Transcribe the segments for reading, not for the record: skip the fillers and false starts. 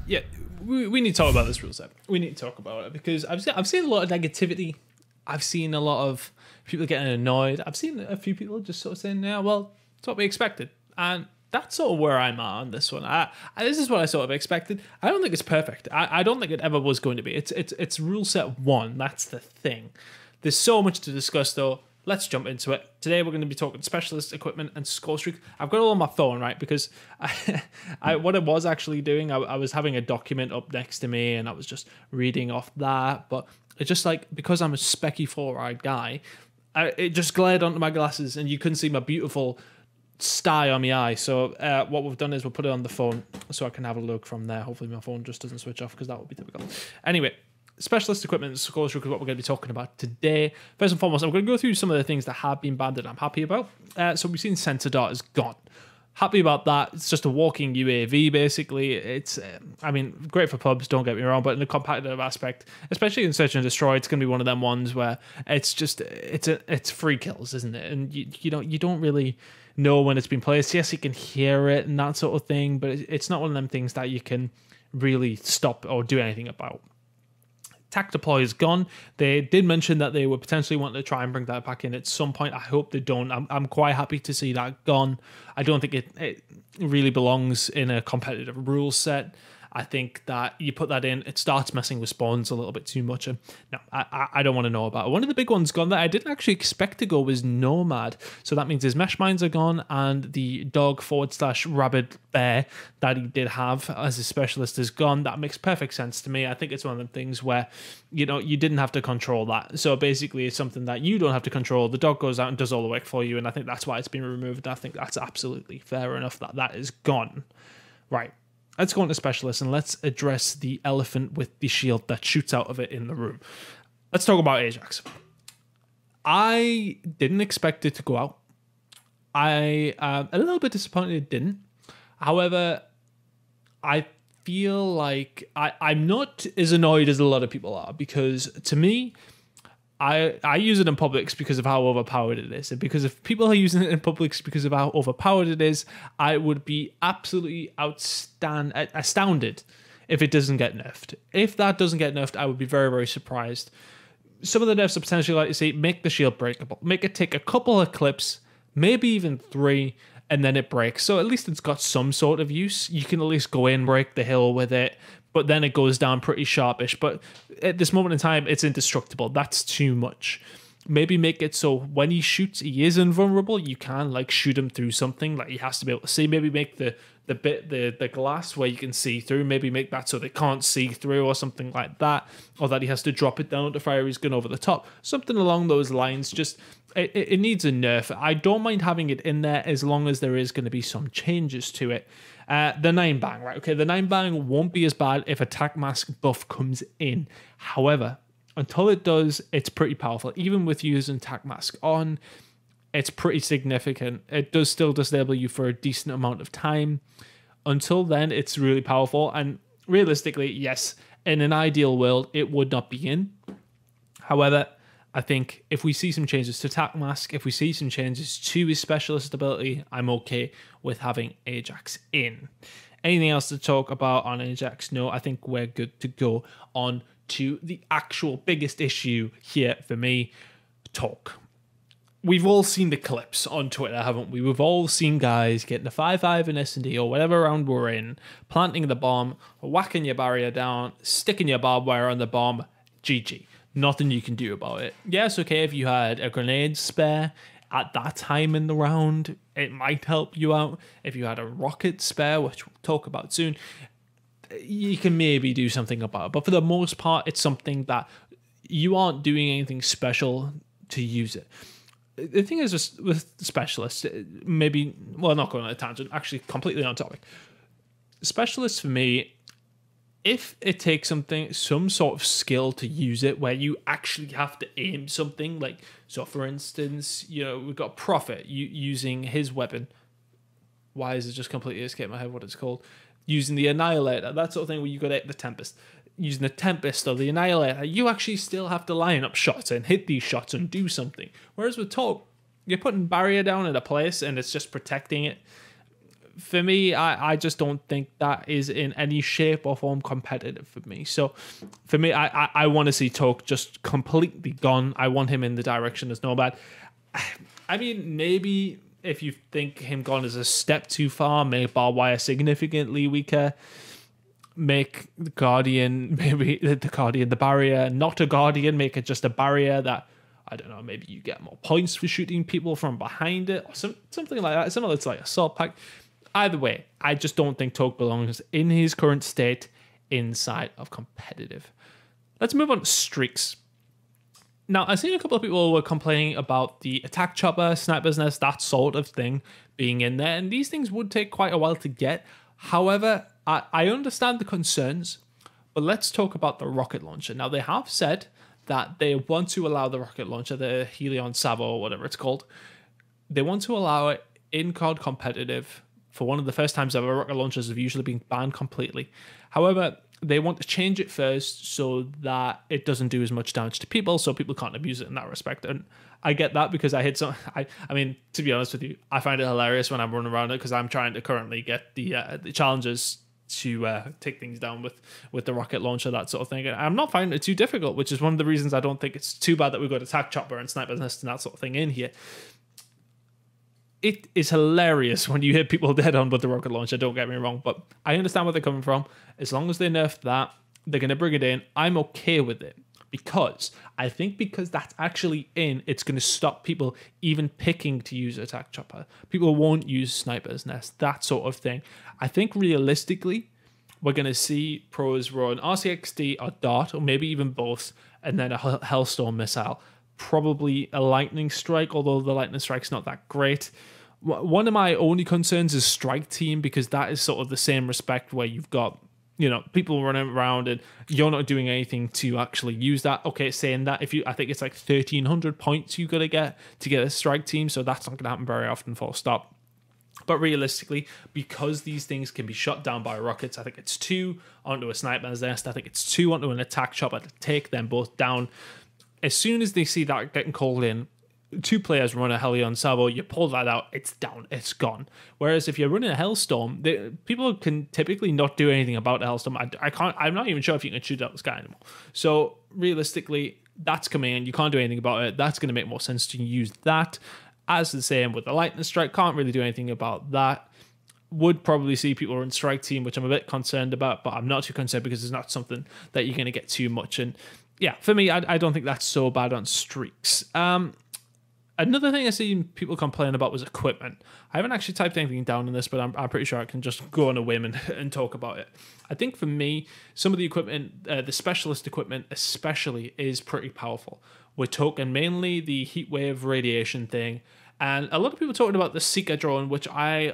yeah, we need to talk about this rule set. We need to talk about it because I've seen a lot of negativity. I've seen a lot of people getting annoyed. I've seen a few people just sort of saying, "Yeah, well, it's what we expected," and that's sort of where I'm at on this one. This is what I sort of expected. I don't think it's perfect. I don't think it ever was going to be. It's rule set 1. That's the thing. There's so much to discuss though. Let's jump into it. Today we're going to be talking specialist equipment and Scorestreak. I've got it all on my phone, right? Because what I was actually doing, I was having a document up next to me and I was just reading off that. But it's just like, because I'm a specky 4-eyed guy, it just glared onto my glasses and you couldn't see my beautiful sty on my eye. So what we've done is we'll put it on the phone so I can have a look from there. Hopefully my phone just doesn't switch off because that would be typical. Anyway, specialist equipment and Scorestreak is what we're going to be talking about today. First and foremost, I'm going to go through some of the things that have been banned that I'm happy about. So we've seen sensor dart is gone. Happy about that. It's just a walking UAV, basically. It's, I mean, great for pubs, don't get me wrong, but in the competitive aspect, especially in Search and Destroy, it's going to be one of them ones where it's just, it's free kills, isn't it? And you don't really know when it's been placed. Yes, you can hear it and that sort of thing, but it's not one of them things that you can really stop or do anything about. Tac deploy is gone. They did mention that they would potentially want to try and bring that back in at some point. I hope they don't. I'm quite happy to see that gone. I don't think it really belongs in a competitive rule set. I think that you put that in, it starts messing with spawns a little bit too much. And no, I don't want to know about it. One of the big ones gone that I didn't actually expect to go was Nomad. So that means his mesh mines are gone and the dog / rabid bear that he did have as a specialist is gone. That makes perfect sense to me. I think it's one of the things where, you didn't have to control that. So basically it's something that you don't have to control. The dog goes out and does all the work for you. And I think that's why it's been removed. I think that's absolutely fair enough that is gone. Right. Let's go into specialists and let's address the elephant with the shield that shoots out of it in the room. Let's talk about Ajax. I didn't expect it to go out. I am a little bit disappointed it didn't. However, I feel like I'm not as annoyed as a lot of people are because to me, I use it in Publix because of how overpowered it is. And because if people are using it in Publix because of how overpowered it is, I would be absolutely astounded if it doesn't get nerfed. If that doesn't get nerfed, I would be very, very surprised. Some of the nerfs are potentially, like you say, make the shield breakable. Make it take a couple of clips, maybe even 3, and then it breaks. So at least it's got some sort of use. You can at least go in, break the hill with it, but then it goes down pretty sharpish. But at this moment in time, it's indestructible. That's too much. Maybe make it so when he shoots, he is invulnerable. You can like shoot him through something. Like he has to be able to see. Maybe make the glass where you can see through. Maybe make that so they can't see through or something like that. Or that he has to drop it down to fire his gun over the top. Something along those lines. Just it needs a nerf. I don't mind having it in there as long as there is going to be some changes to it. The 9 bang, right? Okay, the 9 bang won't be as bad if attack mask buff comes in. However, until it does, it's pretty powerful. Even with using attack mask on, it's pretty significant. It does still disable you for a decent amount of time. Until then, it's really powerful. And realistically, yes, in an ideal world, it would not be in. However, I think if we see some changes to attack mask, if we see some changes to his specialist ability, I'm okay with having Ajax in. Anything else to talk about on Ajax? No, I think we're good to go on to the actual biggest issue here for me, talk. We've all seen the clips on Twitter, haven't we? We've all seen guys getting a 5-5 in S&D or whatever round we're in, planting the bomb, whacking your barrier down, sticking your barbed wire on the bomb, GG. Nothing you can do about it. Yes, okay, if you had a grenade spare at that time in the round, it might help you out. If you had a rocket spare, which we'll talk about soon, you can maybe do something about it. But for the most part, it's something that you aren't doing anything special to use it. The thing is just with specialists, maybe, well, not going on a tangent, actually completely on topic. Specialists for me, if it takes some sort of skill to use it where you actually have to aim something, like, so for instance, we've got Prophet using his weapon. Why is it just completely escaped my head what it's called? Using the Annihilator, that sort of thing where you got the Tempest. Using the Tempest or the Annihilator, you actually still have to line up shots and hit these shots and do something. Whereas with Talk, you're putting barrier down at a place and it's just protecting it. for me, I just don't think that is in any shape or form competitive for me. So for me, I want to see Toke just completely gone. I want him in the direction of Nomad. I mean, maybe if you think him gone is a step too far, make barbed wire significantly weaker, make the Guardian, maybe the Guardian the barrier, not a Guardian, make it just a barrier that, I don't know, maybe you get more points for shooting people from behind it, or something like that. It's another, it's like assault pack. Either way, I just don't think Toke belongs in his current state inside of competitive. Let's move on to streaks. Now, I've seen a couple of people were complaining about the attack chopper, sniper's nest, that sort of thing being in there, and these things would take quite a while to get. However, I understand the concerns, but let's talk about the rocket launcher. Now, they have said that they want to allow the rocket launcher, the Helion Savo or whatever it's called, they want to allow it in COD competitive for one of the first times ever. Rocket launchers have usually been banned completely. However, they want to change it first so that it doesn't do as much damage to people, so people can't abuse it in that respect. And I get that because I hit some. I mean, to be honest with you, I find it hilarious when I'm running around it because I'm trying to currently get the challenges to take things down with the rocket launcher, that sort of thing. And I'm not finding it too difficult, which is one of the reasons I don't think it's too bad that we've got attack chopper and sniper's nest and that sort of thing in here. It is hilarious when you hit people dead on with the rocket launcher, don't get me wrong, but I understand where they're coming from. As long as they nerf that, they're going to bring it in. I'm okay with it because I think because that's actually in, it's going to stop people even picking to use attack chopper. People won't use sniper's nest, that sort of thing. I think realistically, we're going to see pros run RCXD or Dart, or maybe even both, and then a Hellstorm missile. Probably a lightning strike, although the lightning strike's not that great. One of my only concerns is strike team, because that is sort of the same respect where you've got, you know, people running around and you're not doing anything to actually use that. Okay, saying that, I think it's like 1,300 points you got to get a strike team, so that's not going to happen very often, full stop. But realistically, because these things can be shot down by rockets, I think it's 2 onto a sniper's nest. I think it's 2 onto an attack chopper to take them both down. As soon as they see that getting called in, 2 players run a Helion Savo, you pull that out, it's down, it's gone. Whereas if you're running a Hellstorm, people can typically not do anything about a Hellstorm. I'm not even sure if you can shoot out the sky anymore. So realistically, that's coming in, you can't do anything about it. That's going to make more sense to use that. As the same with the lightning strike, can't really do anything about that. Would probably see people run strike team, which I'm a bit concerned about, but I'm not too concerned because it's not something that you're going to get too much. And yeah, for me, I don't think that's so bad on streaks. Another thing I've seen people complain about was equipment. I haven't actually typed anything down in this, but I'm pretty sure I can just go on a whim and talk about it. I think for me, some of the equipment, the specialist equipment especially, is pretty powerful. We're talking mainly the heatwave radiation thing, and a lot of people talking about the Seeker drone, which I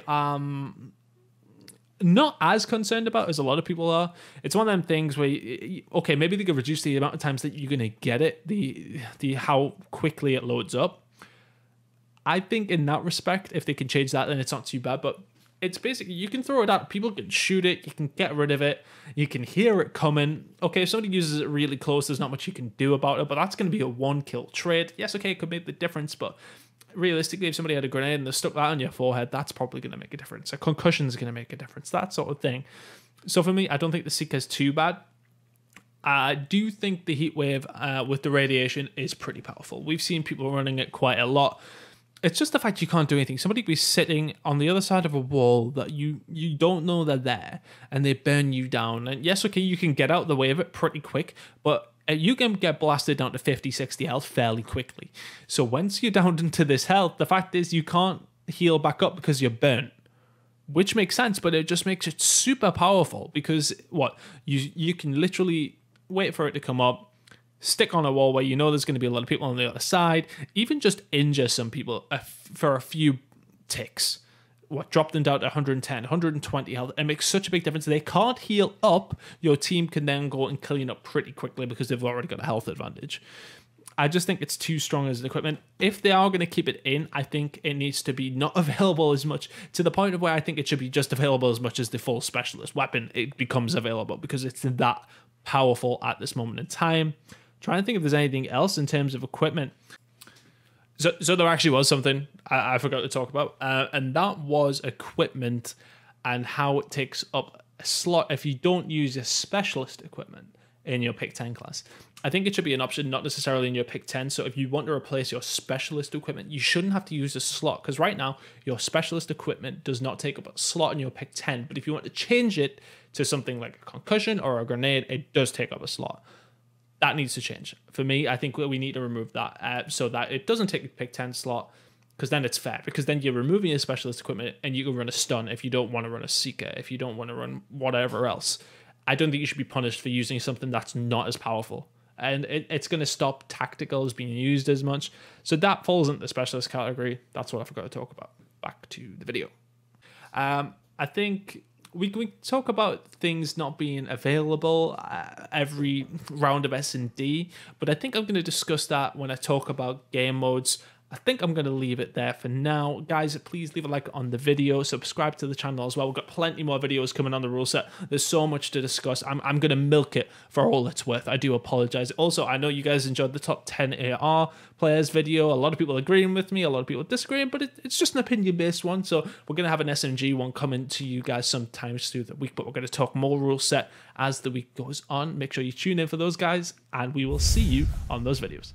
not as concerned about as a lot of people are. It's one of them things where, okay, maybe they could reduce the amount of times that you're going to get it, the how quickly it loads up. I think in that respect, if they can change that, then it's not too bad. But it's basically, you can throw it out, people can shoot it, you can get rid of it, you can hear it coming. Okay, if somebody uses it really close, there's not much you can do about it, but that's going to be a 1-kill trade. Yes, okay, it could make the difference, but realistically, if somebody had a grenade and they stuck that on your forehead, that's probably going to make a difference. A concussion is going to make a difference, that sort of thing. So for me, I don't think the Seeker's too bad. I do think the heatwave with the radiation is pretty powerful. We've seen people running it quite a lot. It's just the fact you can't do anything. Somebody could be sitting on the other side of a wall that you don't know they're there, and they burn you down. And yes, okay, you can get out of the way of it pretty quick, but you can get blasted down to 50, 60 health fairly quickly. So once you're down into this health, the fact is you can't heal back up because you're burnt, which makes sense, but it just makes it super powerful because you can literally wait for it to come up, stick on a wall where you know there's going to be a lot of people on the other side, even just injure some people for a few ticks. Drop them down to 110, 120 health. It makes such a big difference. They can't heal up. Your team can then go and clean up pretty quickly because they've already got a health advantage. I just think it's too strong as an equipment. If they are going to keep it in, I think it needs to be not available as much, to the point of where I think it should be just available as much as the full specialist weapon it becomes available, because it's that powerful at this moment in time. Trying to think if there's anything else in terms of equipment. So there actually was something I forgot to talk about, and that was equipment and how it takes up a slot if you don't use your specialist equipment in your pick 10 class. I think it should be an option, not necessarily in your pick 10. So if you want to replace your specialist equipment, you shouldn't have to use a slot, because right now your specialist equipment does not take up a slot in your pick 10. But if you want to change it to something like a concussion or a grenade, it does take up a slot. That needs to change. For me, I think we need to remove that so that it doesn't take a pick 10 slot, because then it's fair, because then you're removing your specialist equipment and you can run a stun if you don't want to run a seeker, if you don't want to run whatever else. I don't think you should be punished for using something that's not as powerful. And it's going to stop tacticals being used as much. So that falls into the specialist category. That's what I forgot to talk about. Back to the video. I think we talk about things not being available every round of S&D, but I think I'm going to discuss that when I talk about game modes. I think I'm going to leave it there for now. Guys, please leave a like on the video. Subscribe to the channel as well. We've got plenty more videos coming on the rule set. There's so much to discuss. I'm going to milk it for all it's worth. I do apologize. Also, I know you guys enjoyed the top 10 AR players video. A lot of people agreeing with me. A lot of people disagreeing, but it's just an opinion-based one. So we're going to have an SMG one coming to you guys sometimes through the week, but we're going to talk more rule set as the week goes on. Make sure you tune in for those, guys, and we will see you on those videos.